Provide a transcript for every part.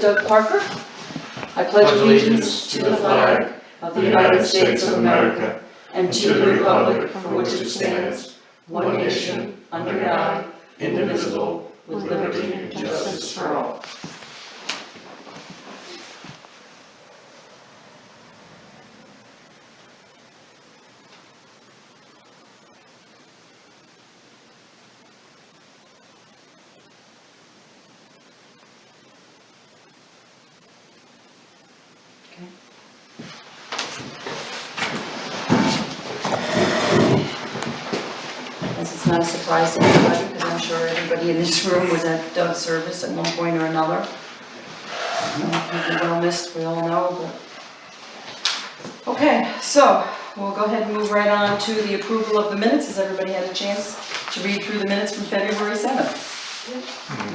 Doug Parker. I pledge allegiance to the flag of the United States of America and to the republic for which it stands, one nation, under God, indivisible, with liberty and justice for all. As it's not a surprise to anybody, because I'm sure everybody in this room was at Doug's service at one point or another. He'll be well missed, we all know, but... Okay, so we'll go ahead and move right on to the approval of the minutes. Has everybody had a chance to read through the minutes from February 7th?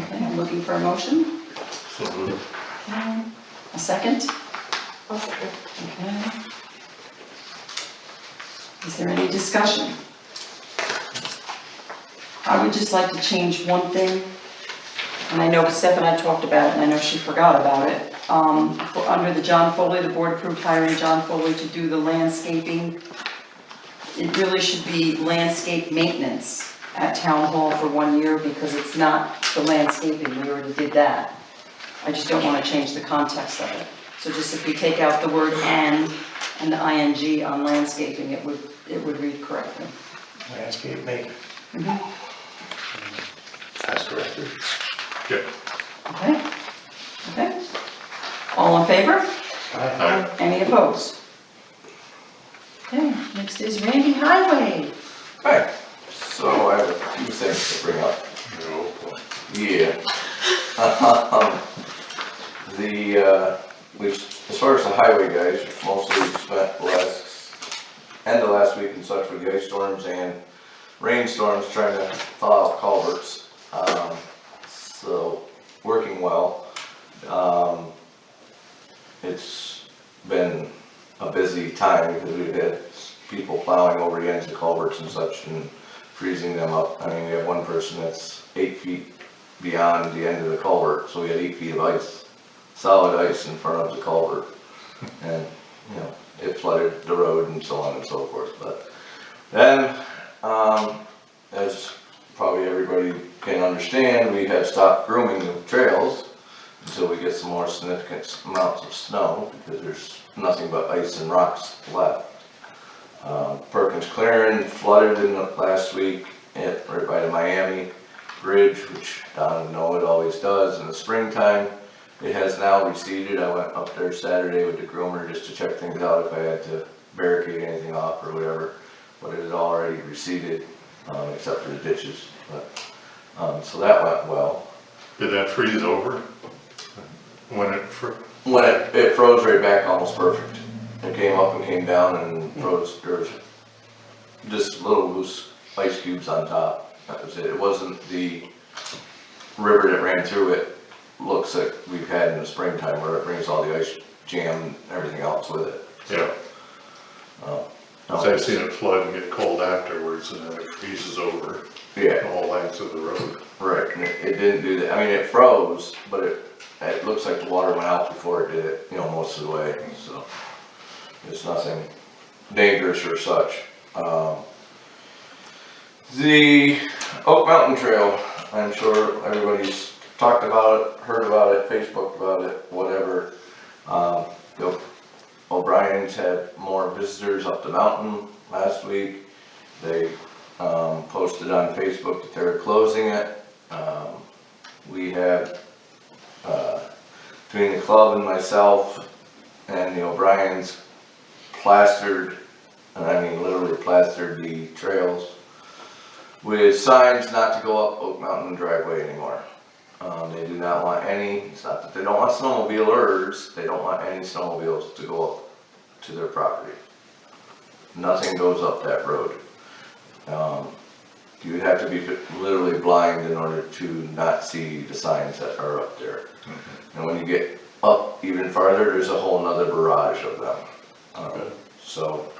Okay, I'm looking for a motion. So moved. Okay, a second? I'll second. Okay. Is there any discussion? I would just like to change one thing, and I know Steph and I talked about it, and I know she forgot about it. Under the John Foley, the board approved hiring John Foley to do the landscaping. It really should be landscape maintenance at Town Hall for 1 year, because it's not the landscaping, we already did that. I just don't want to change the context of it. So just if we take out the word and the ing on landscaping, it would read correctly. Landscape maintenance. Mhm. That's corrected. Yep. Okay, okay. All in favor? Aye. Any opposed? Okay, next is Randy Highway. Hi, so I have a few things to bring up. No point. Yeah. As far as the highway guys, mostly spent end of last week and such with the ice storms and rainstorms trying to thaw out culverts. So, working well. It's been a busy time because we've had people plowing over the ends of culverts and such and freezing them up. I mean, we have one person that's 8 feet beyond the end of the culvert, so we had 8 feet of ice, solid ice in front of the culvert. And, you know, it flooded the road and so on and so forth. But then, as probably everybody can understand, we have stopped grooming the trails until we get some more significant amounts of snow, because there's nothing but ice and rocks left. Perkins Clearing flooded in the last week right by the Miami Bridge, which down in know it always does in the springtime. It has now receded. I went up there Saturday with the groomer just to check things out if I had to barricade anything off or whatever, but it had already receded, except for the ditches. But, so that went well. Did that freeze over? When it It froze right back almost perfect. It came up and came down and froze. There was just little loose ice cubes on top. That was it. It wasn't the river that ran through it. Looks like we've had in the springtime where it brings all the ice jam and everything else with it. Yeah. So, I've seen it flood and get cold afterwards, and then it freezes over yeah, the whole length of the road. right. And it didn't do that. I mean, it froze, but it looks like the water went out before it did it, you know, most of the way. So it's nothing dangerous or such. The Oak Mountain Trail, I'm sure everybody's talked about it, heard about it, Facebooked about it, whatever. The O'Brien's had more visitors up the mountain last week. They posted on Facebook that they're closing it. We had, between the club and myself and the O'Brien's, plastered, and I mean literally plastered the trails with signs not to go up Oak Mountain driveway anymore. They do not want any, it's not that they don't want snowmobilers, they don't want any snowmobiles to go up to their property. Nothing goes up that road. You would have to be literally blind in order to not see the signs that are up there. And when you get up even farther, there's a whole nother barrage of them. So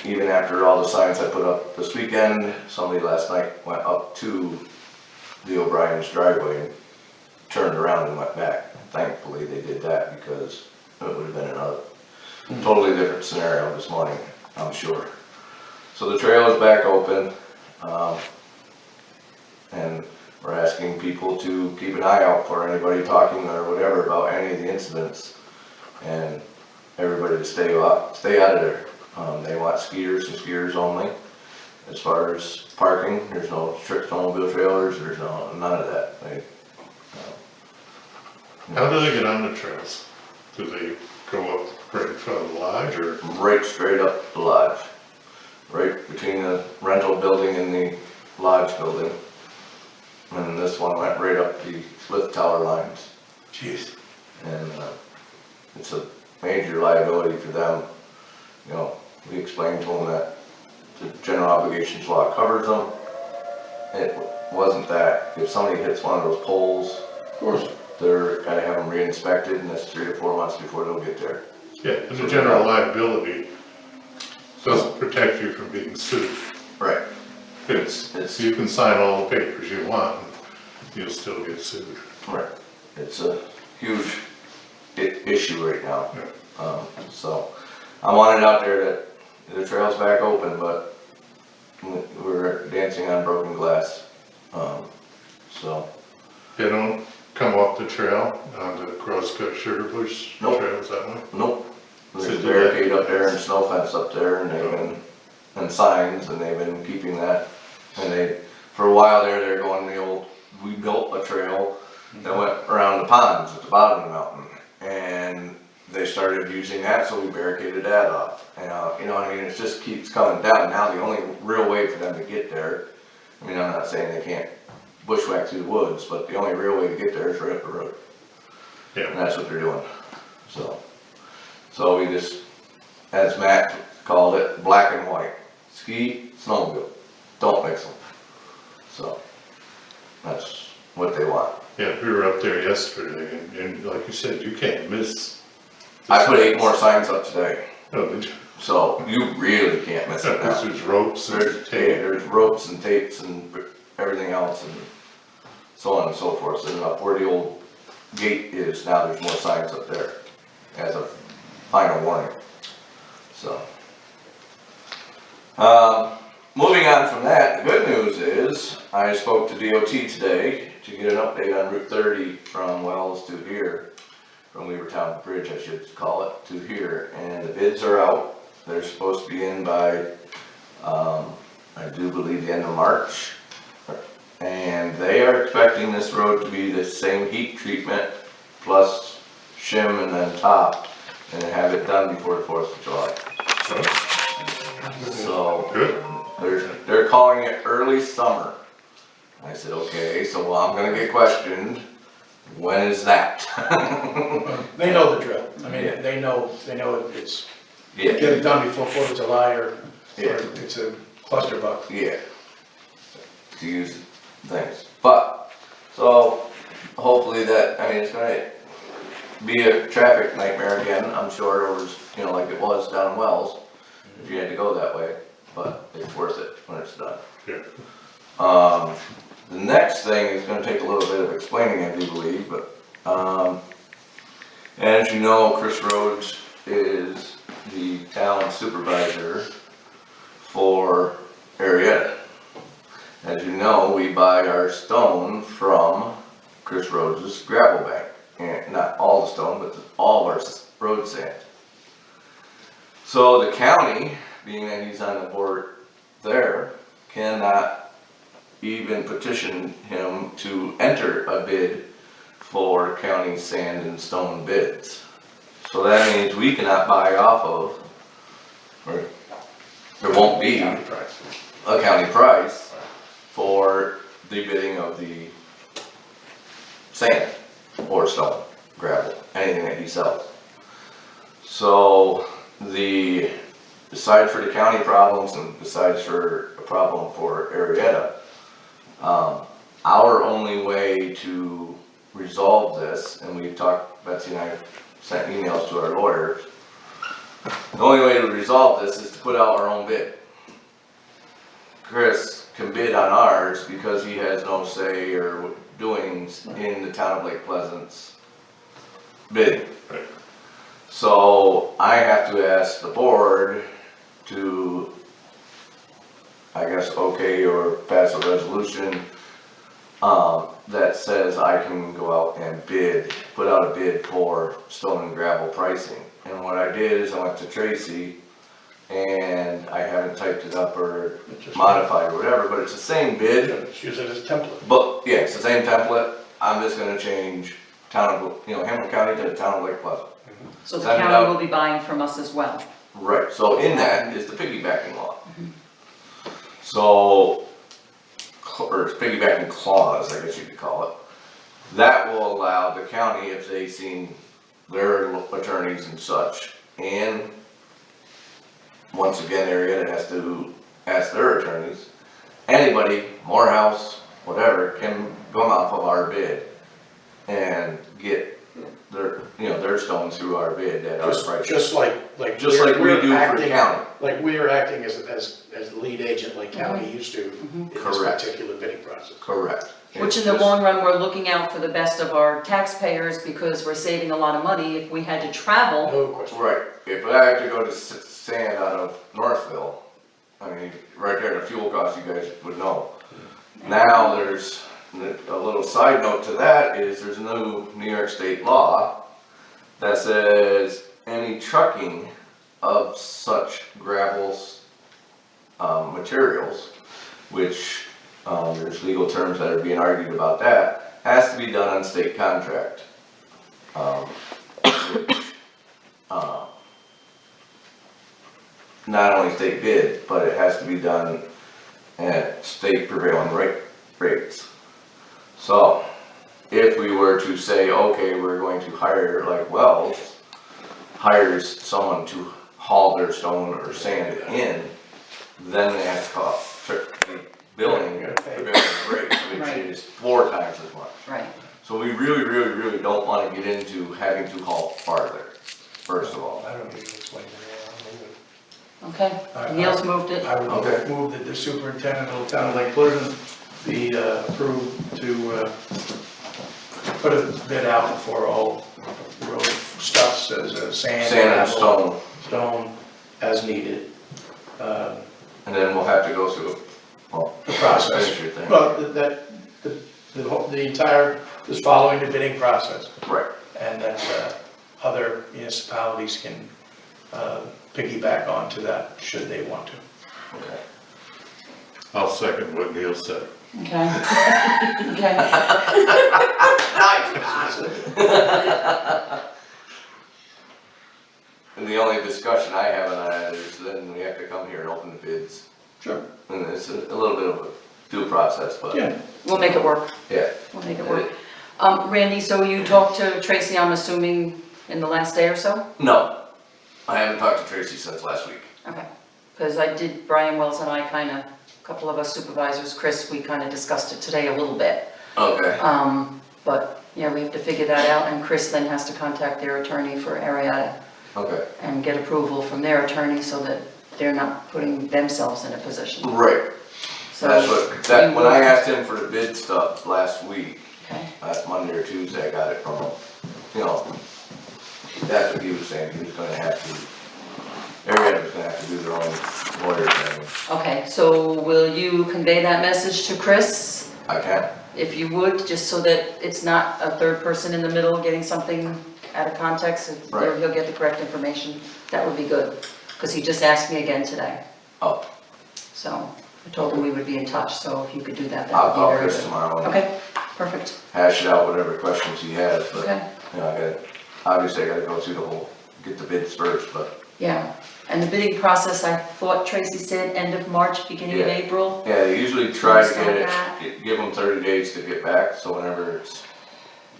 even after all the signs I put up this weekend, somebody last night went up to the O'Brien's driveway and turned around and went back. thankfully they did that, because it would have been another totally different scenario this morning, I'm sure. So the trail is back open, and we're asking people to keep an eye out for anybody talking or whatever about any of the incidents, and everybody to stay out of there. They want skiers and skiers only. As far as parking, there's no strict snowmobile trailers, there's none of that. How do they get on the trails? Do they go up right in front of the lodge, or? Right straight up the lodge, right between the rental building and the lodge building. And this one went right up the lift tower lines. Jeez. And it's a major liability for them. You know, we explained to them that the general obligations law covers them. It wasn't that. If somebody hits one of those poles, Of course. they're gotta have them re-inspected, and that's 3 to 4 months before they'll get there. Yeah, and the general liability doesn't protect you from being sued. Right. It's, you can sign all the papers you want, and you'll still get sued. Right. It's a huge issue right now. Yeah. So I wanted out there that the trail's back open, but we're dancing on broken glass. So. They don't come off the trail on the Crosscut Sugar Bush Nope. trails that way? Nope. So There's a do barricade up there and snow fence up there, and they've been, and signs, and they've been keeping that. And they, for a while there, they're going the old, we built a trail that went around the ponds at the bottom of the mountain. And they started using that, so we barricaded that off. And, you know what I mean, it just keeps coming down. Now the only real way for them to get there, I mean, I'm not saying they can't bushwhack through the woods, but the only real way to get there is right up the road. And Yeah, that's what they're doing. So we just, as Matt called it, black and white. Ski, snowmobile, don't mix them. So, that's what they want. yeah, we were up there yesterday, and like you said, you can't miss. the I put 8 signs. more signs up today, Oh, did you? so you really can't miss it Because now. there's ropes and There's tape. there's ropes and tapes and everything else and so on and so forth. And up where the old gate is now, there's more signs up there as a final warning. So, moving on from that, the good news is I spoke to DOT today to get an update on Route 30 from Wells to here, from Weavertown Bridge, I should call it, to here. And the bids are out. They're supposed to be in by, I do believe, the end of March. And they are expecting this road to be the same heat treatment plus shim and then top, and have it done before the 4th of July. So, Good. they're calling it early summer. I said, okay, so I'm gonna get questioned, when is that? They know the drill. I mean, Yeah. they know it's, Yeah, get it done before 4th of July or Yeah. it's a clusterfuck. yeah, to use things, but, so, hopefully that, I mean, it's gonna be a traffic nightmare again, I'm sure, or, you know, like it was down in Wells, if you had to go that way, but it's worth it when it's done. Yeah. The next thing is gonna take a little bit of explaining, I do believe, but, as you know, Chris Rhodes is the town supervisor for Arietta. As you know, we buy our stone from Chris Rhodes' gravel bank, and not all the stone, but all of our road sand. So the county, being that he's on the board there, cannot even petition him to enter a bid for county sand and stone bids. So that means we cannot buy off of, or there won't be County price. a county price for the bidding of the sand or stone, gravel, anything that he sells. So besides for the county problems and besides for a problem for Arietta, our only way to resolve this, and we've talked, Betsy and I sent emails to our lawyers, the only way to resolve this is to put out our own bid. Chris can bid on ours because he has no say or doings in the town of Lake Pleasant's bidding. Right. So I have to ask the board to, I guess, okay or pass a resolution that says I can go out and bid, put out a bid for stone and gravel pricing. And what I did is I went to Tracy, and I haven't typed it up or modified or whatever, but it's the same bid. Just use it as a template. But, yeah, it's the same template. I'm just gonna change town of, Hamilton County to town of Lake Pleasant. So the Send it county out. will be buying from us as well. Right, so in that is the piggybacking law. So, or it's piggybacking clause, I guess you could call it. That will allow the county, if they've seen their attorneys and such, and once again, area that has to ask their attorneys, anybody, Morehouse, whatever, can come off of our bid and get their, their stones through our bid at our price. Just like Just like we we're do for acting- county. Like we are acting as the lead agent like county used to in this Correct. particular bidding process. Correct. Which in It's the just- long run, we're looking out for the best of our taxpayers because we're saving a lot of money. If we had to travel, No question. Right, if I have to go to sand out of Northville, I mean, right there, the fuel cost, you guys would know. Now, there's, a little side note to that is there's a New York State law that says any trucking of such gravels, materials, which, there's legal terms that are being argued about that, has to be done on state contract. Which, not only state bid, but it has to be done at state prevailing rates. So, if we were to say, okay, we're going to hire, like Wells, hires someone to haul their stone or sand in, then they have to cost, billing prevailing rates, which Right. is 4 times as much. right, So we really don't wanna get into having to haul farther, first of all. I don't need to explain that. okay. Neil's moved it. I would Okay. move that the superintendent of the town of Lake Pleasant be approved to put a bid out for all road stuffs as sand, Sand and gravel, stone, stone as needed. and then we'll have to go through, well, The process. finish your thing. Well, the entire, just following the bidding process, Right, and that other municipalities can piggyback onto that should they want to. okay. I'll second what Neil said. Okay. Okay, And the only discussion I have on that is then we have to come here and open the bids, Sure. and it's a little bit of a due process, but, Yeah. we'll make it work. yeah. We'll make it work. Randy, so you talked to Tracy, I'm assuming, in the last day or so? No, I haven't talked to Tracy since last week. Okay, because I did, Brian Wells and I kinda, a couple of us supervisors, Chris, we kinda discussed it today a little bit. Okay, But, yeah, we have to figure that out, and Chris then has to contact their attorney for Arietta okay, and get approval from their attorney so that they're not putting themselves in a position. right, So that's what, that, you when I will- asked him for the bid stuff last week, Okay, last Monday or Tuesday, I got it from him, that's what he was saying, he was gonna have to, Arietta was gonna have to do their own lawyer thing. okay, so will you convey that message to Chris? I can, If you would, just so that it's not a third person in the middle getting something out of context, Right. he'll get the correct information, that would be good. Because he just asked me again today, oh, so I told him we would be in touch, so if you could do that, that I'll would call be very Chris good. tomorrow and Okay, perfect, hash it out, whatever questions he has, but, okay, I gotta, obviously I gotta go through the whole, get the bids first, but, yeah. And the bidding process, I thought Tracy said end of March, beginning of Yeah. April? yeah, they usually try to Start get that. it, give them 30 days to get back, so whenever it's,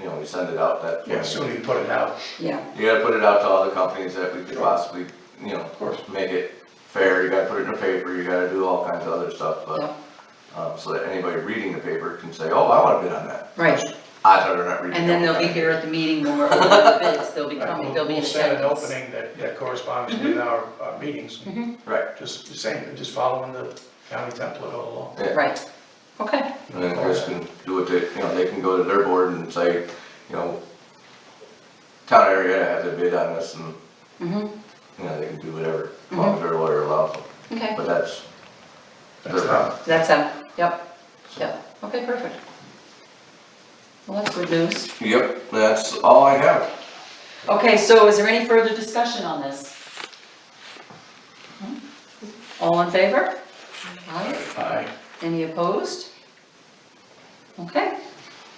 we send it out, that. Yeah, sooner you put it out. Yeah, You gotta put it out to all the companies that we could possibly, Of course. make it fair, you gotta put it in the paper, you gotta do all kinds of other stuff, but, yeah, so that anybody reading the paper can say, oh, I wanna bid on that. right, Odds are they're not reading. and then they'll be here at the meeting when we're opening the bids, they'll be coming, they'll be in We'll set an attendance. opening that corresponds with our meetings, Right, just the same, just following the county template all along. yeah. Right, okay, And then Chris can do it, they can go to their board and say, town Marietta has a bid on this and, Mm-hmm, you know, they can do whatever, as long as their lawyer allows them. okay, But that's, That's fine. that's them, yep, yep, okay, perfect. Well, that's good news. yep, that's all I have. Okay, so is there any further discussion on this? All in favor? Aye. Aye. Any opposed? Okay,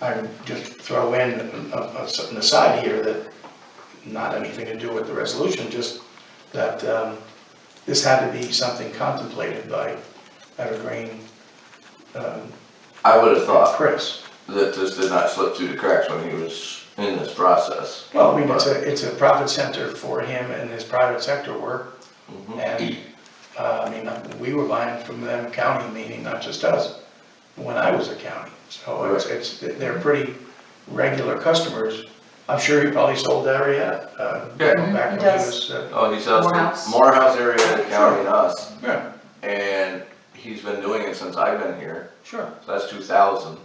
I would just throw in an aside here that, not anything to do with the resolution, just that this had to be something contemplated by Evergreen, I would have thought Chris. that this did not slip through the cracks when he was in this process. Well, I mean, it's a profit center for him and his private sector work, Mhm. and, I mean, we were buying from them county, meaning not just us, when I was a county. So they're pretty regular customers. I'm sure he probably sold Arietta, Yeah. back when He he does. was, Oh, he sells Morehouse. the Morehouse area of the county and us, yeah, and he's been doing it since I've been here, sure. so that's 2000.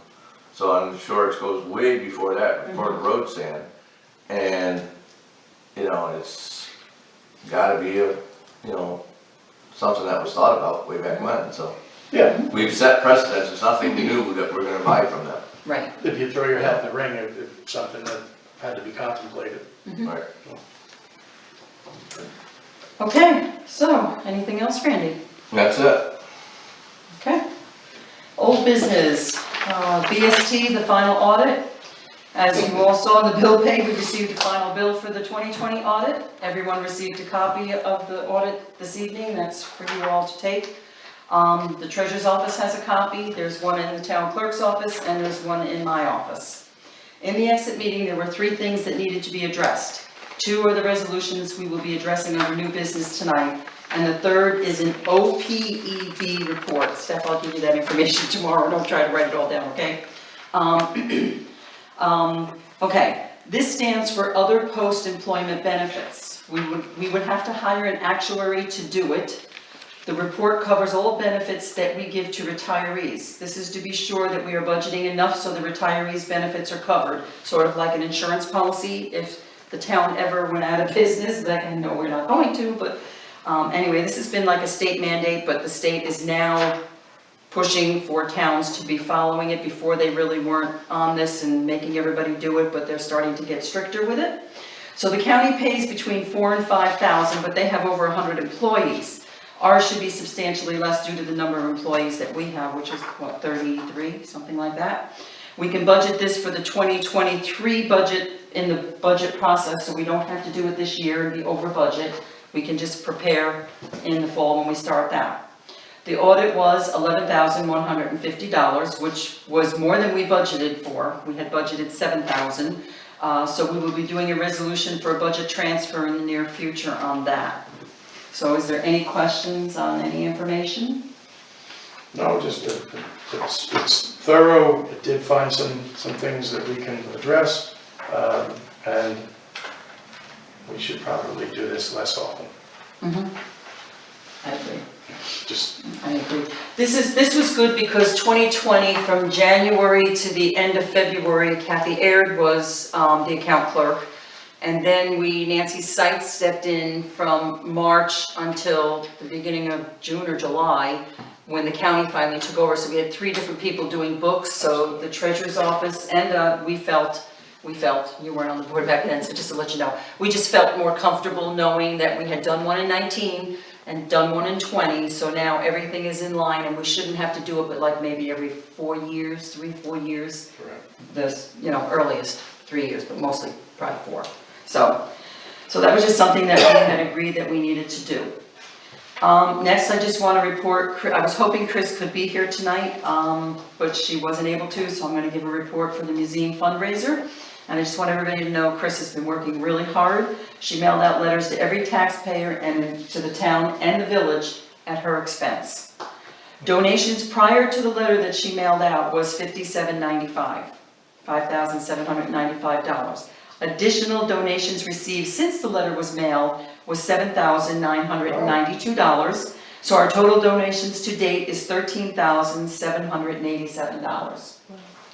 So I'm sure it goes way before that, before the road sand. And, you know, it's gotta be a, you know, something that was thought about way back when, so. Yeah, We've set precedents, it's nothing new that we're gonna buy from them. right. if you throw your hat in the ring, it's something that had to be contemplated. Right. Okay, so, anything else, Randy? That's it. Okay. Old business, BST, the final audit. As you all saw in the bill pay, we received a final bill for the 2020 audit. Everyone received a copy of the audit this evening, that's for you all to take. The treasurer's office has a copy, there's one in the town clerk's office, and there's one in my office. In the exit meeting, there were 3 things that needed to be addressed. 2 are the resolutions we will be addressing under new business tonight, and the 3rd is an OPEB report. Steph, I'll give you that information tomorrow, don't try to write it all down, okay? Okay, this stands for other post-employment benefits. We would have to hire an actuary to do it. The report covers all benefits that we give to retirees. This is to be sure that we are budgeting enough so the retirees' benefits are covered, sort of like an insurance policy. If the town ever went out of business, like I know we're not going to, but anyway, this has been like a state mandate, but the state is now pushing for towns to be following it. Before they really weren't on this and making everybody do it, but they're starting to get stricter with it. So the county pays between $4,000 and $5,000, but they have over 100 employees. Ours should be substantially less due to the number of employees that we have, which is what, 33, something like that. We can budget this for the 2023 budget in the budget process, so we don't have to do it this year and be over budget. We can just prepare in the fall when we start that. The audit was $11,150, which was more than we budgeted for. We had budgeted $7,000. So we will be doing a resolution for a budget transfer in the near future on that. So is there any questions on any information? No, just, it's thorough, it did find some things that we can address, and we should probably do this less often, I agree. just, I agree. This was good because 2020, from January to the end of February, Kathy Aird was the account clerk. And then Nancy Seitz stepped in from March until the beginning of June or July, when the county finally took over. So we had 3 different people doing books, so the treasurer's office, and we felt, you weren't on the board back then, so just to let you know, we just felt more comfortable knowing that we had done one in 19 and done one in 20, so now everything is in line, and we shouldn't have to do it, but like maybe every 4 years, 3-4 years. correct. This, earliest 3 years, but mostly probably 4. So that was just something that we had agreed that we needed to do. Next, I just want to report, I was hoping Chris could be here tonight, but she wasn't able to, so I'm going to give a report for the museum fundraiser. And I just want everybody to know Chris has been working really hard. She mailed out letters to every taxpayer and to the town and the village at her expense. Donations prior to the letter that she mailed out was $57.95, $5,795. Additional donations received since the letter was mailed was $7,992. So our total donations to date is $13,787.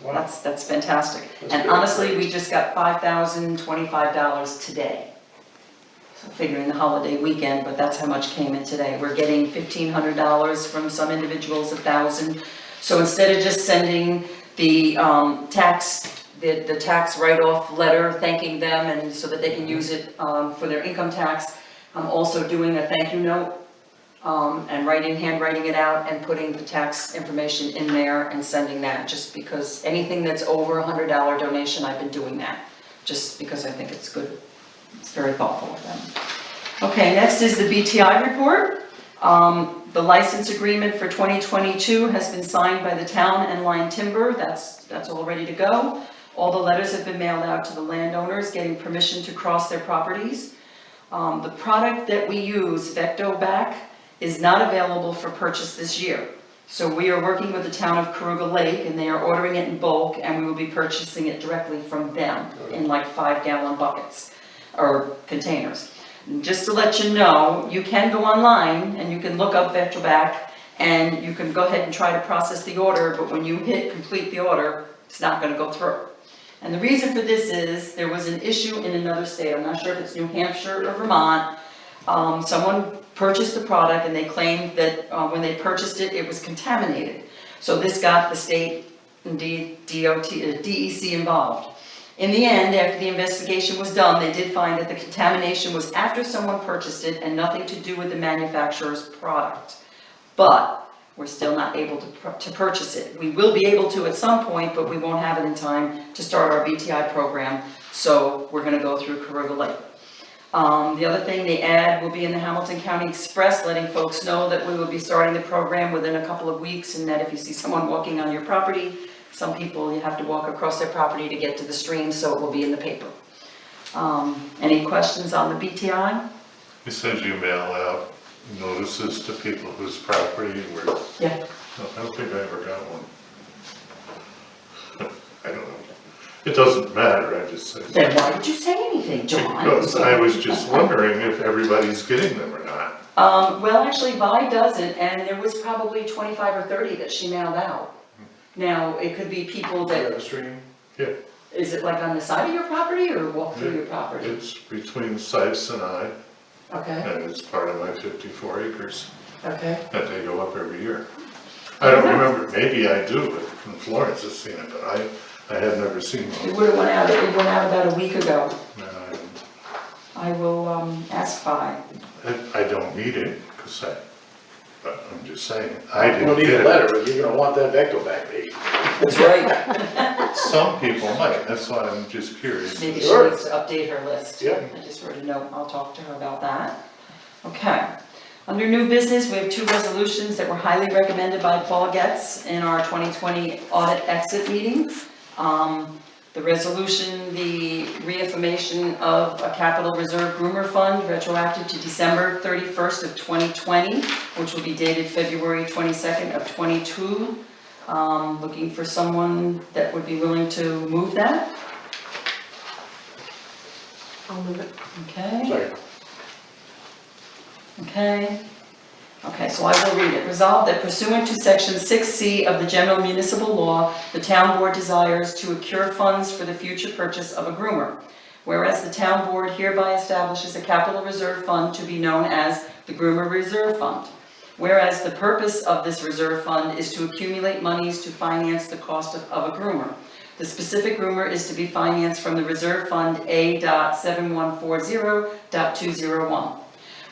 Wow. That's fantastic. That's And good. honestly, we just got $5,025 today. So figuring the holiday weekend, but that's how much came in today. We're getting $1,500 from some individuals, $1,000. So instead of just sending the the tax write-off letter thanking them and so that they can use it for their income tax, I'm also doing a thank you note and handwriting it out and putting the tax information in there and sending that, just because anything that's over $100 donation, I've been doing that, just because I think it's good. It's very thoughtful of them. Okay, next is the BTI report. The license agreement for 2022 has been signed by the town and Line Timber. That's all ready to go. All the letters have been mailed out to the landowners, getting permission to cross their properties. The product that we use, Vectobac, is not available for purchase this year. So we are working with the town of Karuga Lake, and they are ordering it in bulk, and we will be purchasing it directly from them in like 5-gallon buckets or containers. And just to let you know, you can go online and you can look up Vectobac and you can go ahead and try to process the order, but when you hit complete the order, it's not going to go through. And the reason for this is there was an issue in another state. I'm not sure if it's New Hampshire or Vermont. Someone purchased the product and they claimed that when they purchased it, it was contaminated. So this got the state, indeed DEC involved. In the end, after the investigation was done, they did find that the contamination was after someone purchased it and nothing to do with the manufacturer's product. But we're still not able to purchase it. We will be able to at some point, but we won't have it in time to start our BTI program, so we're going to go through Karuga Lake. The other thing, the ad will be in the Hamilton County Express, letting folks know that we will be starting the program within a couple of weeks, and that if you see someone walking on your property, some people, you have to walk across their property to get to the stream, so it will be in the paper. Any questions on the BTI? It says you mail out notices to people whose property were, Yeah. no, I don't think I ever got one. I don't know. It doesn't matter, I just said. Then why did you say anything, John? Because I was just wondering if everybody's getting them or not. Well, actually, Vi doesn't, and there was probably 25 or 30 that she mailed out. Now, it could be people that, Stream? Yeah, is it like on the side of your property or walk through your property? it's between Sykes and I, Okay, and it's part of my 54 acres okay. that they go up every year. I don't remember, maybe I do, but from Florence has seen it, but I have never seen It one. went out about a week ago. And I will ask Vi. I don't need it, but I'm just saying, I You didn't don't need get a it. letter, but you're gonna want that Vectobac, baby. That's right. Some people might, that's why I'm just curious. Maybe she Sure. needs to update her list. Yeah. I just wrote a note, I'll talk to her about that. Okay. Under new business, we have 2 resolutions that were highly recommended by Paul Getz in our 2020 audit exit meeting. The resolution, the reaffirmation of a capital reserve groomer fund retroactive to December 31st of 2020, which will be dated February 22nd of 22. Looking for someone that would be willing to move that. I'll move it. Okay. Sorry. Okay, so I will read it. Resolved that pursuant to section 6C of the general municipal law, the town board desires to accrue funds for the future purchase of a groomer. Whereas the town board hereby establishes a capital reserve fund to be known as the Groomer Reserve Fund. Whereas the purpose of this reserve fund is to accumulate monies to finance the cost of a groomer. The specific groomer is to be financed from the reserve fund A.7140.201.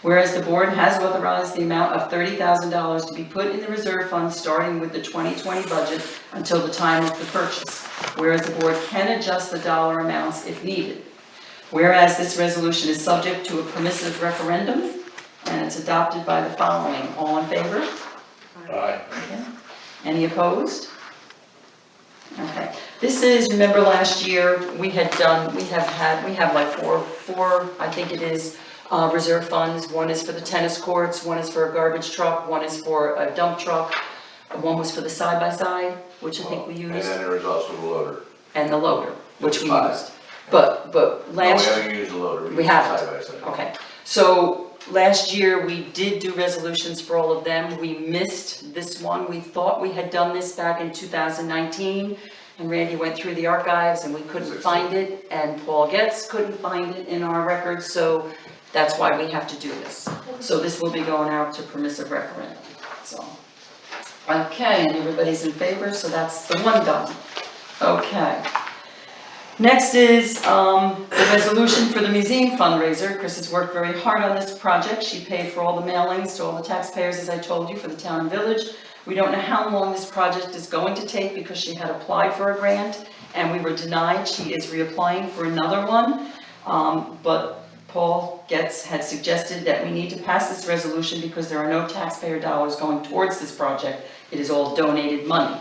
Whereas the board has authorized the amount of $30,000 to be put in the reserve fund starting with the 2020 budget until the time of the purchase. Whereas the board can adjust the dollar amounts if needed. Whereas this resolution is subject to a permissive referendum and it's adopted by the following. All in favor? Aye. Okay. Any opposed? Okay. This is, remember last year, we have like four, I think it is, reserve funds. One is for the tennis courts, one is for a garbage truck, one is for a dump truck, one was for the side-by-side, which I think we And used, then there was also the loader. and the loader, which we 5. used. But No, we last, haven't used the loader. We used haven't. Side by side. okay, so last year we did do resolutions for all of them. We missed this one. We thought we had done this back in 2019. and Randy went through the archives and we couldn't find it, and Paul Getz couldn't find it in our records, so that's why we have to do this. So this will be going out to permissive referendum, so. Okay, and everybody's in favor, so that's the one done. Okay. Next is the resolution for the museum fundraiser. Chris has worked very hard on this project. She paid for all the mailings to all the taxpayers, as I told you, for the town and village. We don't know how long this project is going to take because she had applied for a grant and we were denied. She is reapplying for another one. But Paul Getz had suggested that we need to pass this resolution because there are no taxpayer dollars going towards this project. It is all donated money.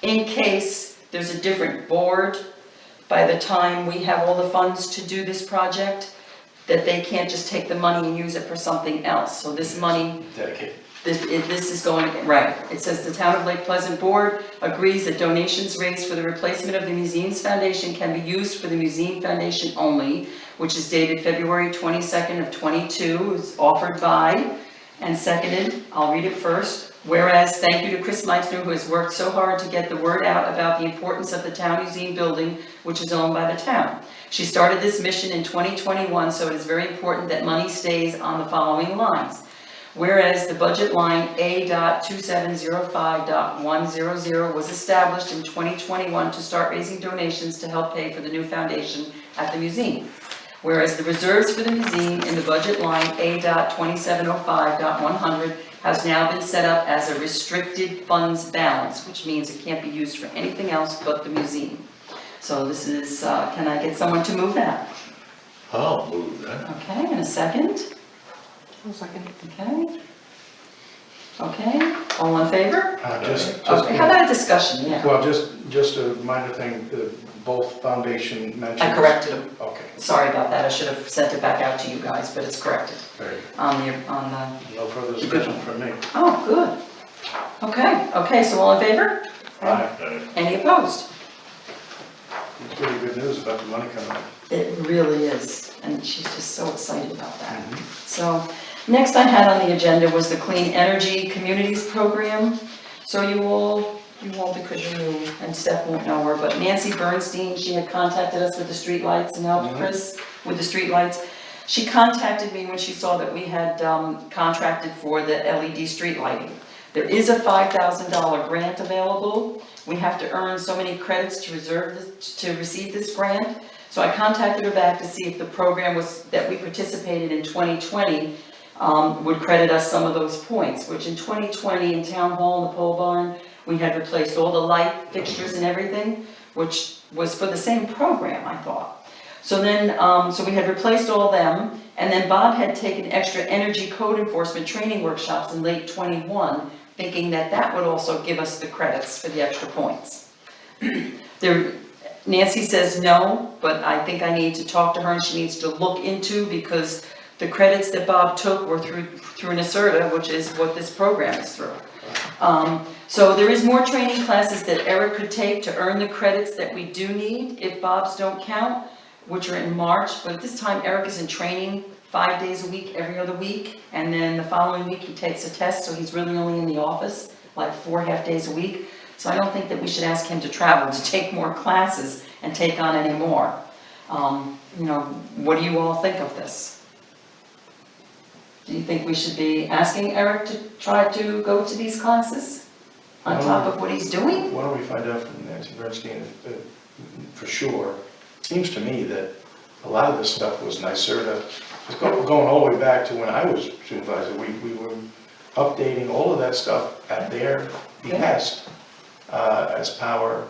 In case there's a different board by the time we have all the funds to do this project, that they can't just take the money and use it for something else. So this money, Dedicated. this is going, right. It says the Town of Lake Pleasant Board agrees that donations raised for the replacement of the Museum's Foundation can be used for the Museum Foundation only, which is dated February 22nd of 22, is offered by and seconded. I'll read it first. Whereas, thank you to Chris Meitzner, who has worked so hard to get the word out about the importance of the town museum building, which is owned by the town. She started this mission in 2021, so it is very important that money stays on the following lines. Whereas the budget line A.2705.100 was established in 2021 to start raising donations to help pay for the new foundation at the museum. Whereas the reserves for the museum in the budget line A.2705.100 has now been set up as a restricted funds balance, which means it can't be used for anything else but the museum. So this is, can I get someone to move that? I'll move that. Okay, and a second? Second. Okay. Okay, all in favor? Okay, how about a discussion, yeah? Well, just a minor thing, both foundation mentions. I corrected them. Okay, Sorry about that, I should have sent it back out to you guys, but it's corrected very good. on the, No further discussion from me. oh, good. Okay, so all in favor? Aye. Any opposed? It's really good news about the money coming in. It really is, and she's just so excited about that. So, next I had on the agenda was the Clean Energy Communities Program. So you all, because you're new, and Steph won't know her, but Nancy Bernstein, she had contacted us with the streetlights and helped Chris with the streetlights. She contacted me when she saw that we had contracted for the LED street lighting. There is a $5,000 grant available. We have to earn so many credits to receive this grant. So I contacted her back to see if the program that we participated in 2020 would credit us some of those points, which in 2020 in Town Hall in the pole barn, we had replaced all the light fixtures and everything, which was for the same program, I thought. So then, so we had replaced all them, and then Bob had taken extra energy code enforcement training workshops in late '21, thinking that that would also give us the credits for the extra points. Nancy says no, but I think I need to talk to her and she needs to look into, because the credits that Bob took were through NYSERDA, which is what this program is through. So there is more training classes that Eric could take to earn the credits that we do need if Bob's don't count, which are in March, but at this time Eric is in training 5 days a week, every other week, and then the following week he takes a test, so he's really only in the office like 4 half days a week. So I don't think that we should ask him to travel to take more classes and take on any more. What do you all think of this? Do you think we should be asking Eric to try to go to these classes on top of what he's doing? Why don't we find out from Nancy Bernstein for sure? It seems to me that a lot of this stuff was NYSERDA. It's going all the way back to when I was supervisor. We were updating all of that stuff at their behest as power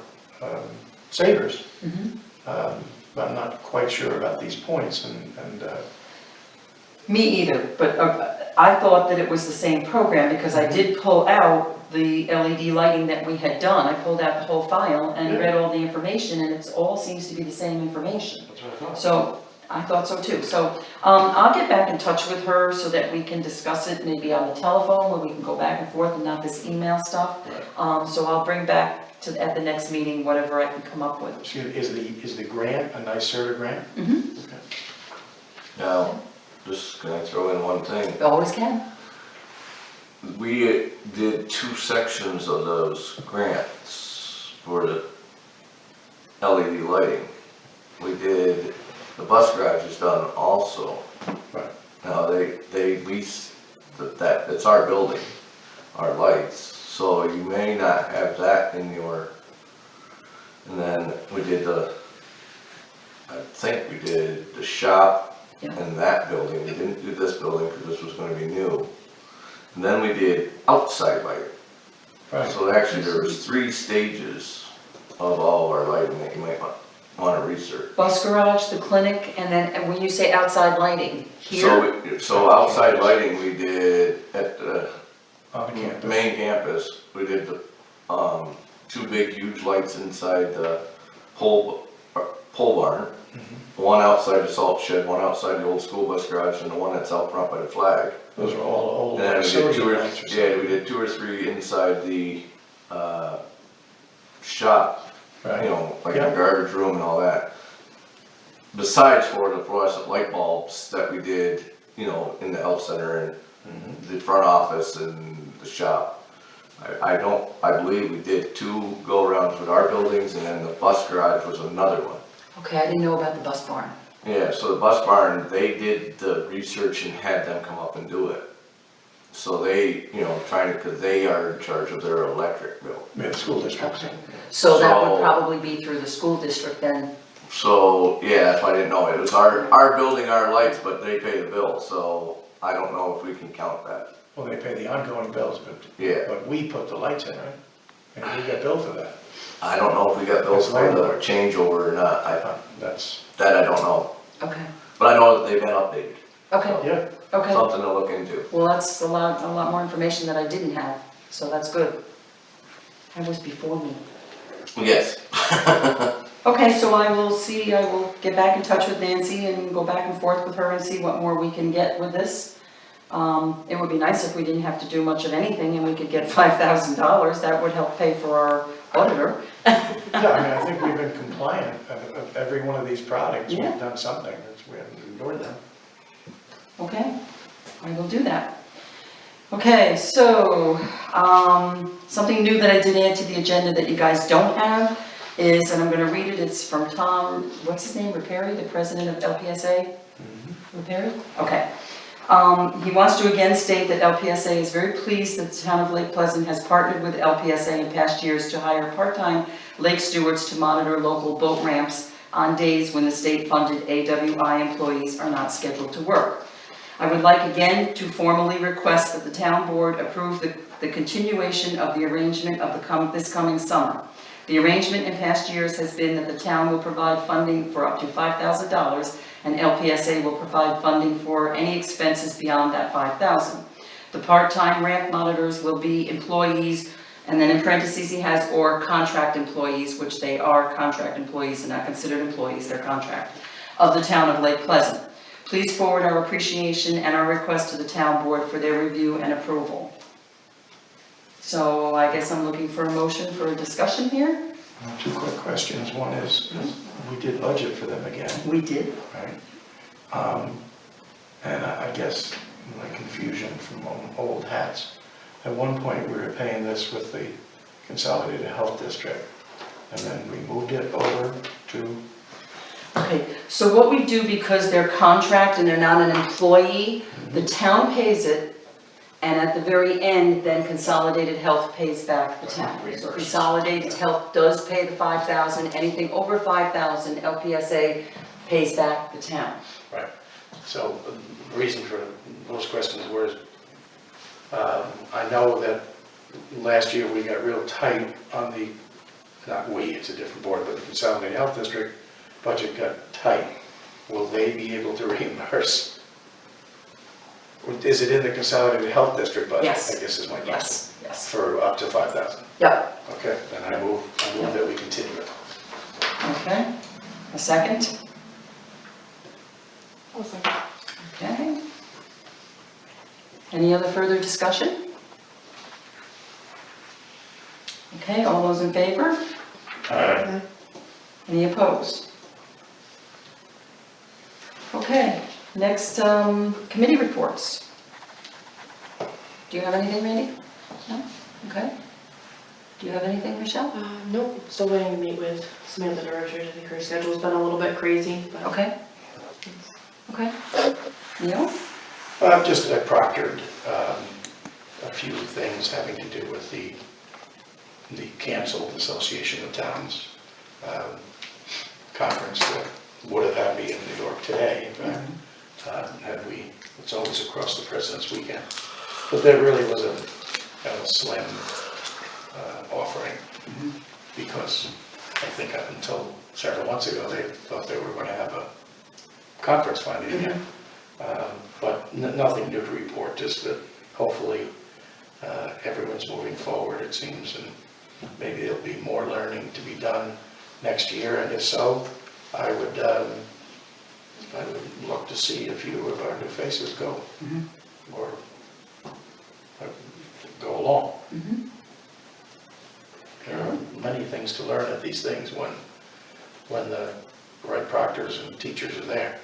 savers. But I'm not quite sure about these points Me either, but I thought that it was the same program because I did pull out the LED lighting that we had done. I pulled out the whole file and read all the information, and it all seems to be the same information. That's what I thought. So I thought so too. So I'll get back in touch with her so that we can discuss it maybe on the telephone where we can go back and forth and not this email stuff. Right. So I'll bring back at the next meeting whatever I can come up with. Is the grant a NYSERDA grant? Mm-hmm. Okay. Now, just can I throw in one thing? Always can. We did 2 sections of those grants for the LED lighting. We did, the bus garage is done also. Right. Now, they lease that, it's our building, our lights, so you may not have that in your, and then we did I think we did the shop Yeah. and that building, we didn't do this building because this was gonna be new. And then we did outside lighting. Right. So actually, there was 3 stages of all of our lighting that you might wanna research. Bus garage, the clinic, and then, and when you say outside lighting, here? So outside lighting, we did at the On the campus. main campus, we did the, 2 big huge lights inside the pole barn. One outside the salt shed, one outside the old school bus garage, and the one that's out front by the flag. Those are all old And then we did facility 2 or, lights or yeah, we something. did 2 or 3 inside the, shop, you Right, know, like the Yeah. garbage room and all that. Besides for the fluorescent light bulbs that we did, you know, in the health center and the front office and the shop. I believe we did 2 go-arounds with our buildings, and then the bus garage was another one. Okay, I didn't know about the bus barn. Yeah, so the bus barn, they did the research and had them come up and do it. So they, you know, cause they are in charge of their electric bill. yeah, the school district. So that would So- probably be through the school district then. So, yeah, that's why I didn't know, it was our building, our lights, but they pay the bill, so I don't know if we can count that. Well, they pay the ongoing bills, Yeah, but we put the lights in, right? And we get billed for that. I don't know if we got bills for the changeover or not, That's, that I don't know, Okay, but I know that they've been updated, okay, yeah, okay. something to look into. Well, that's a lot more information that I didn't have, so that's good. That was before me. Yes. Okay, so I will get back in touch with Nancy and go back and forth with her and see what more we can get with this. It would be nice if we didn't have to do much of anything and we could get $5,000, that would help pay for our auditor. yeah, I mean, I think we've been compliant of every one of these products, Yeah. we've done something, we haven't ignored them. Okay, I will do that. Okay, so, something new that I did add to the agenda that you guys don't have is, and I'm gonna read it, it's from Tom, what's his name, Rapari, the president of LPSA? Rapari? Okay. He wants to again state that LPSA is very pleased that the town of Lake Pleasant has partnered with LPSA in past years to hire part-time lake stewards to monitor local boat ramps on days when the state-funded AWI employees are not scheduled to work. I would like again to formally request that the town board approve the continuation of the arrangement of this coming summer. The arrangement in past years has been that the town will provide funding for up to $5,000 and LPSA will provide funding for any expenses beyond that $5,000. The part-time ramp monitors will be employees, and then in parentheses he has, or contract employees, which they are contract employees and not considered employees, they're contract, of the town of Lake Pleasant. Please forward our appreciation and our request to the town board for their review and approval. So I guess I'm looking for a motion for a discussion here. 2 quick questions, one is, we did budget for them again, We did. right? And I guess my confusion from old hats, at one point we were paying this with the Consolidated Health District, and then we moved it over to, Okay, so what we do, because they're contract and they're not an employee, the town pays it, and at the very end, then Consolidated Health pays back the town. So Consolidated Health does pay the $5,000, anything over $5,000, LPSA pays back the town. right. So the reason for those questions was, I know that last year we got real tight on the, not we, it's a different board, but the Consolidated Health District budget got tight. Will they be able to reimburse? Or is it in the Consolidated Health District budget? Yes. I guess is my question. Yes. For up to 5,000. Yep, Okay, then I move that we continue it. okay. A second? I'll second. Okay. Any other further discussion? Okay, all those in favor? Any opposed? Okay, next, committee reports. Do you have anything, Randy? No? Okay. Do you have anything, Michelle? Nope, still waiting to meet with Samantha Dershers. I think her schedule's been a little bit crazy, but. Okay. Okay. Neil? Just I proctored a few things having to do with the canceled Association of Towns conference that would have had me in New York today, in fact, had we, it's always across the President's Weekend. But there really was a slim offering, because I think up until several months ago, they thought they were going to have a conference funding here. But nothing new to report, just that hopefully everyone's moving forward, it seems, and maybe there'll be more learning to be done next year, and if so, I would look to see a few of our new faces go, or go along. There are many things to learn at these things when the right proctors and teachers are there.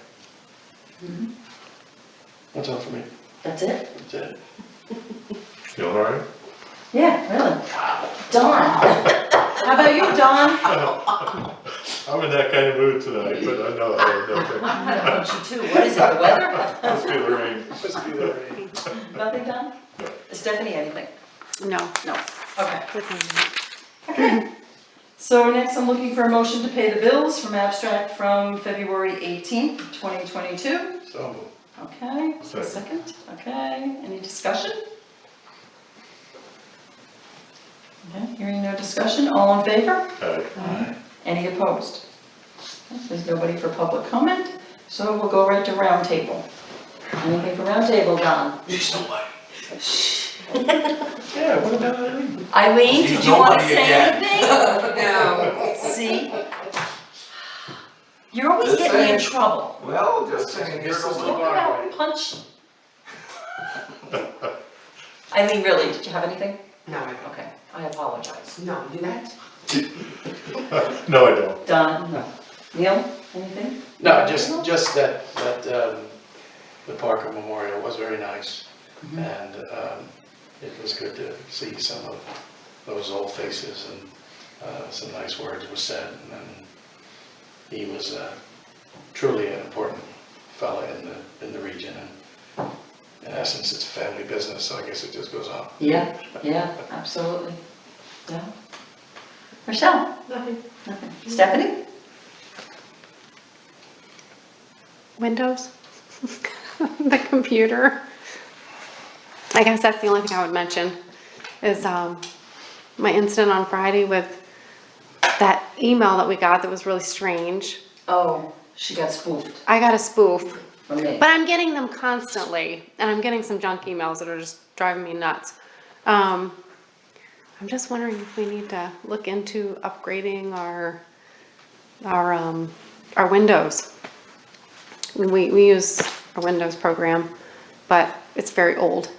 That's all for me. That's it? That's it. Feel all right? Yeah, really. Dawn? How about you, Dawn? I'm in that kind of mood tonight, but I know I have nothing. I want you too. What is it, the weather? Must be the rain. Must be the rain. Nothing, Dawn? Stephanie, anything? No. No. Okay. Good one. Okay. So next I'm looking for a motion to pay the bills from abstract from February 18th, 2022. So moved. Okay, Second. second, okay, any discussion? Okay, hearing no discussion, all in favor? Aye. Any opposed? Okay, there's nobody for public comment, so we'll go right to roundtable. Anything for roundtable, Don? There's nobody. Yeah, what about Eileen? Eileen, did you want to Nobody say again. anything? No. See? You're always Just getting me in saying. trouble. Well, just saying, This is here's the a Talk bar, about right? punch. Eileen, really, did you have anything? No, I don't. Okay, I apologize. No, do that? No, I don't. Don? No. Neil, anything? No, just that the Parker Memorial was very nice, and it was good to see some of those old faces, and some nice words were said, and he was truly an important fella in the region, and in essence, it's a family business, so I guess it just goes on. Yeah, yeah, absolutely. Yeah. Michelle? Nothing. Nothing. Stephanie? Windows, the computer. I guess that's the only thing I would mention is my incident on Friday with that email that we got that was really strange. Oh, she got spoofed I got a spoof, from me. but I'm getting them constantly, and I'm getting some junk emails that are just driving me nuts. I'm just wondering if we need to look into upgrading our Windows. We use a Windows program, but it's very old.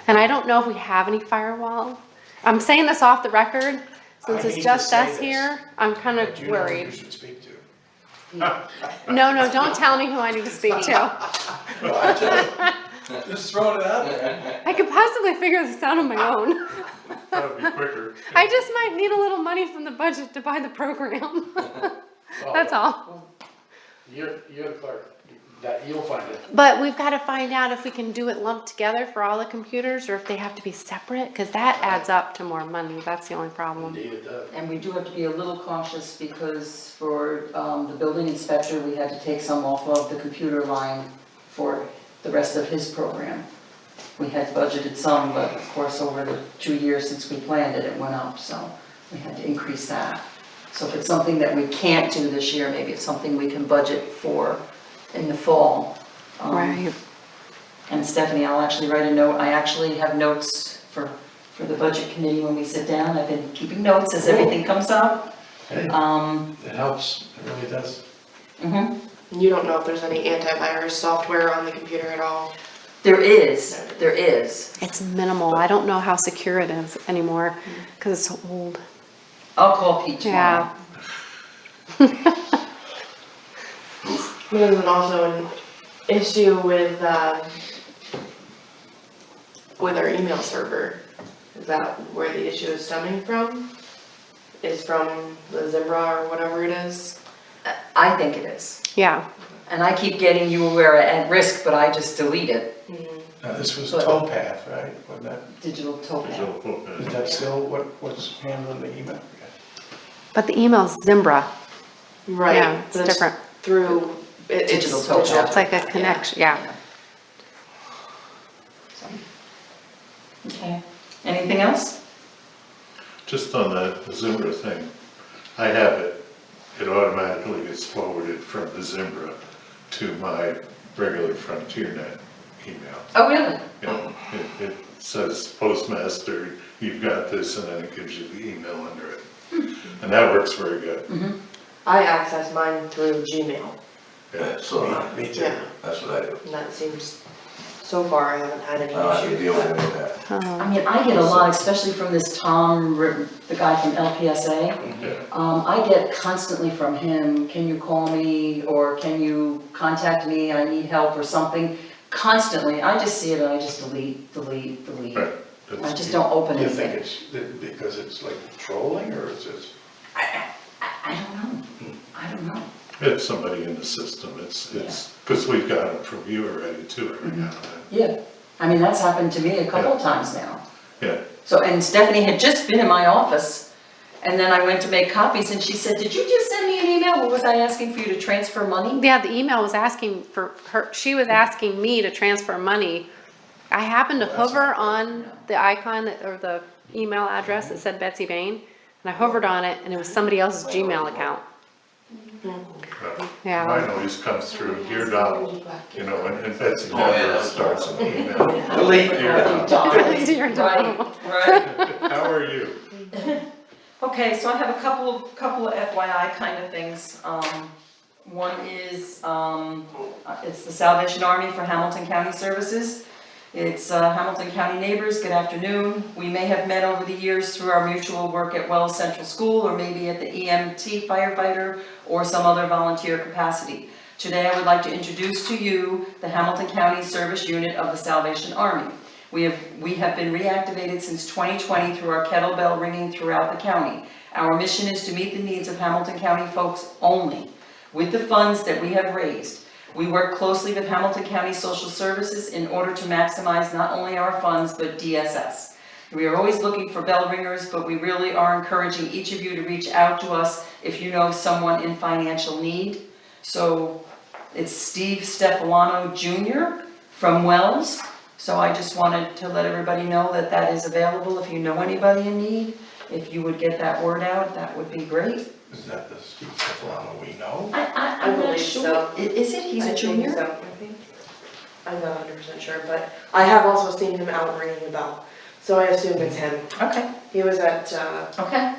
And I don't know if we have any firewall. I'm saying this off the record, since I it's hate to just say us this, here, I'm kind But of you know who worried. you should speak to. No, don't tell me who I need to speak to. No, I'm just throwing it out there. I could possibly figure this out on my own. That would be quicker. I just might need a little money from the budget to buy the program. That's all. You're the clerk, that, you'll find it. But we've got to find out if we can do it lumped together for all the computers or if they have to be separate, because that adds up to more money. That's the only problem. Indeed it does. And we do have to be a little cautious because for the building inspector, we had to take some off of the computer line for the rest of his program. We had budgeted some, but of course, over the 2 years since we planned it, it went up, so we had to increase that. So if it's something that we can't do this year, maybe it's something we can budget for in the fall. Right. And Stephanie, I'll actually write a note, I actually have notes for the budget committee when we sit down. I've been keeping notes as everything comes up. Hey, Um, it helps, it really does. mhm. You don't know if there's any antivirus software on the computer at all? There is. It's minimal. I don't know how secure it is anymore because it's so old. I'll call Pete tomorrow. Yeah. There's also an issue with our email server. Is that where the issue is stemming from? Is from the Zimbra or whatever it is? I think it is. Yeah, And I keep getting you were at risk, but I just delete it. Now, this was But- Towpath, right? Wasn't that, Digital token. Digital book, is that still what's handling the email? but the email's Zimbra. Right. Yeah, it's but different. Through, it's Digital digital. token. It's like a connection, yeah. So, okay, anything else? Just on that Zimbra thing, I have it, it automatically gets forwarded from the Zimbra to my regular FrontierNet email. Oh, really? You know, it says postmaster, you've got this, and then it gives you the email under it. And that works very good. I access mine through Gmail, Yeah. So, Me too. yeah, that's what I do. and that seems, so far I haven't had any I don't have to deal with issues. any of that. I mean, I get a lot, especially from this Tom, the guy from LPSA. Yeah. I get constantly from him, can you call me, or can you contact me, I need help or something. Constantly, I just see it and I just delete. Right. I That's just key. don't open Do you think anything. it's because it's like trolling, or is it? I don't know. It's somebody in the system, it's, because we've got them from you already too every now and then. Yeah, I mean, that's happened to me a couple of times now. Yeah, So, and Stephanie had just been in my office, and then I went to make copies, and she said, did you just send me an email? What was I asking for you to transfer money? Yeah, the email was asking for her, she was asking me to transfer money. I happened to hover on the icon or the email address that said Betsy Bain, and I hovered on it, and it was somebody else's Gmail account. well, Yeah. mine always comes through, dear Donald, you know, and Betsy Oh, yeah, never that's- starts an email. Delete. Dear Donald, Dear Right, Donald. right. how are you? Okay, so I have a couple of FYI kind of things. One is, it's the Salvation Army for Hamilton County Services. It's Hamilton County neighbors, good afternoon. We may have met over the years through our mutual work at Wells Central School, or maybe at the EMT firefighter, or some other volunteer capacity. Today I would like to introduce to you the Hamilton County Service Unit of the Salvation Army. We have been reactivated since 2020 through our kettlebell ringing throughout the county. Our mission is to meet the needs of Hamilton County folks only, with the funds that we have raised. We work closely with Hamilton County Social Services in order to maximize not only our funds, but DSS. We are always looking for bell ringers, but we really are encouraging each of you to reach out to us if you know someone in financial need. So it's Steve Stefano Jr. from Wells. So I just wanted to let everybody know that that is available if you know anybody in need. If you would get that word out, that would be great. Is that the Steve Stefano we know? I'm not believe sure. so. Is it? He's a I think junior? so, I think. I'm not 100% sure, but I have also seen him out ringing a bell, so I assume it's him. Okay, He was at okay,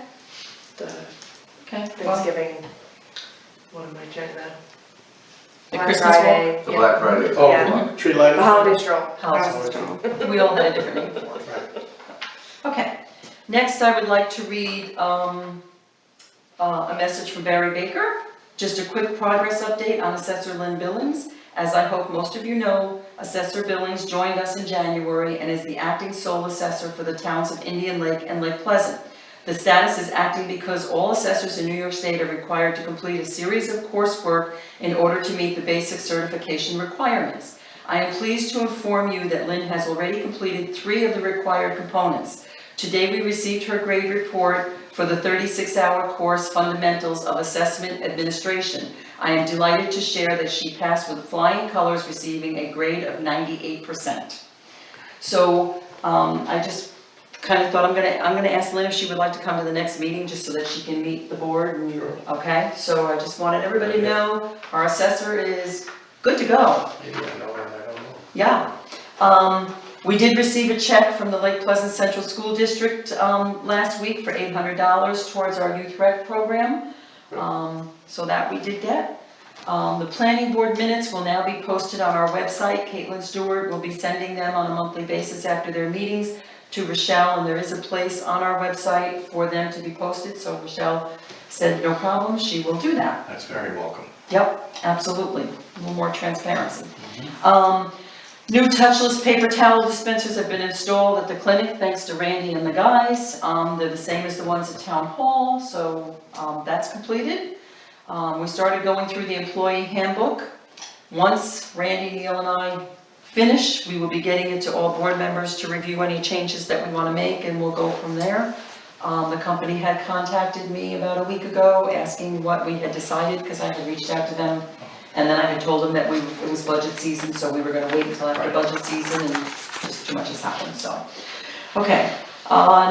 the okay. Well, Thanksgiving, what am I checking that? The Black Christmas walk? Friday, The yeah. Black Friday. Oh, Yeah. tree lighting? The holiday stroll. Holiday stroll. We all had a different name for it. Right. Okay, next I would like to read a message from Barry Baker. Just a quick progress update on Assessor Lynn Billings. As I hope most of you know, Assessor Billings joined us in January and is the acting sole assessor for the towns of Indian Lake and Lake Pleasant. The status is acting because all assessors in New York State are required to complete a series of coursework in order to meet the basic certification requirements. I am pleased to inform you that Lynn has already completed 3 of the required components. Today we received her grade report for the 36-hour course Fundamentals of Assessment Administration. I am delighted to share that she passed with flying colors, receiving a grade of 98%. So I just kind of thought I'm gonna ask Lynn if she would like to come to the next meeting just so that she can meet the board. And, Sure. okay, so I just wanted everybody to know our assessor is good to go. Maybe I know and I don't know. Yeah. We did receive a check from the Lake Pleasant Central School District last week for $800 towards our youth rec program. So that we did get. The planning board minutes will now be posted on our website. Caitlin Stewart will be sending them on a monthly basis after their meetings to Rochelle, and there is a place on our website for them to be posted, so Rochelle said no problem, she will do that. That's very welcome. Yep, absolutely, a little more transparency. New touchless paper towel dispensers have been installed at the clinic, thanks to Randy and the guys. They're the same as the ones at Town Hall, so that's completed. We started going through the employee handbook. Once Randy, Neil, and I finish, we will be getting it to all board members to review any changes that we want to make, and we'll go from there. The company had contacted me about a week ago, asking what we had decided, because I had reached out to them. And then I had told them that it was budget season, so we were gonna wait until after budget season, and just too much has happened, so. Okay,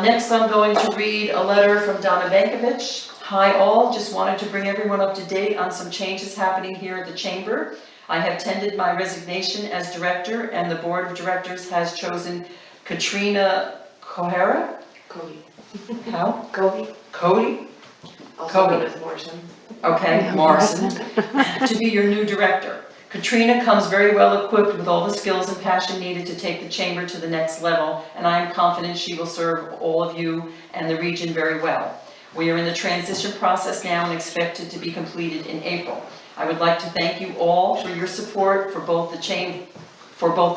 next I'm going to read a letter from Donna Bankovich. Hi all, just wanted to bring everyone up to date on some changes happening here at the Chamber. I have tendered my resignation as director, and the board of directors has chosen Katrina Kohara? Cody. How? Cody. Cody? Also known Cody. as Morrison. Okay, Yeah, Morrison, to be your new director. Katrina comes very well equipped with all the skills and passion needed to take the chamber to the next level, and I am confident she will serve all of you and the region very well. We are in the transition process now and expect it to be completed in April. I would like to thank you all for your support for both the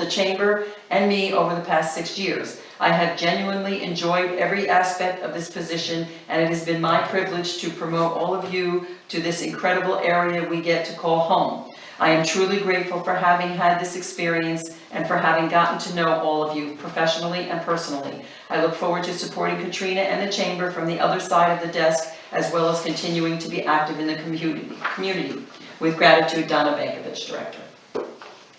chamber and me over the past 6 years. I have genuinely enjoyed every aspect of this position, and it has been my privilege to promote all of you to this incredible area we get to call home. I am truly grateful for having had this experience and for having gotten to know all of you professionally and personally. I look forward to supporting Katrina and the chamber from the other side of the desk, as well as continuing to be active in the community. With gratitude, Donna Bankovich, Director.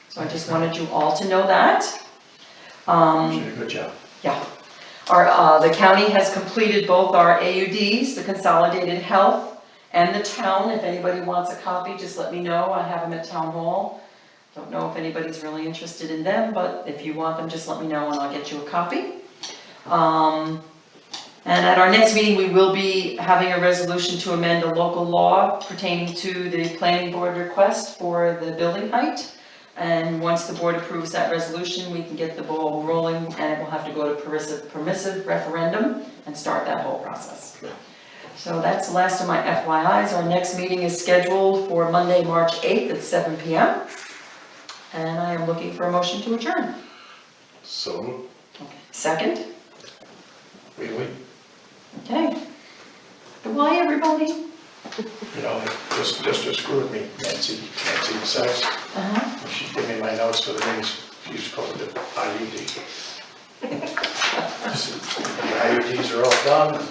So I just wanted you all to know that. She did a good job. Yeah. The county has completed both our AUDs, the Consolidated Health, and the town. If anybody wants a copy, just let me know. I have them at Town Hall. Don't know if anybody's really interested in them, but if you want them, just let me know and I'll get you a copy. And at our next meeting, we will be having a resolution to amend a local law pertaining to the planning board request for the building height. And once the board approves that resolution, we can get the ball rolling, and it will have to go to permissive referendum and start that whole process. So that's the last of my FYIs. Our next meeting is scheduled for Monday, March 8th at 7 p.m. And I am looking for a motion to adjourn. So, Okay. Second? We, Okay. Goodbye, everybody. you know, just to screw with me, Nancy Sykes, Uh-huh. she gave me my notes for the things, she used to call it the IUD. The IUDs are all done,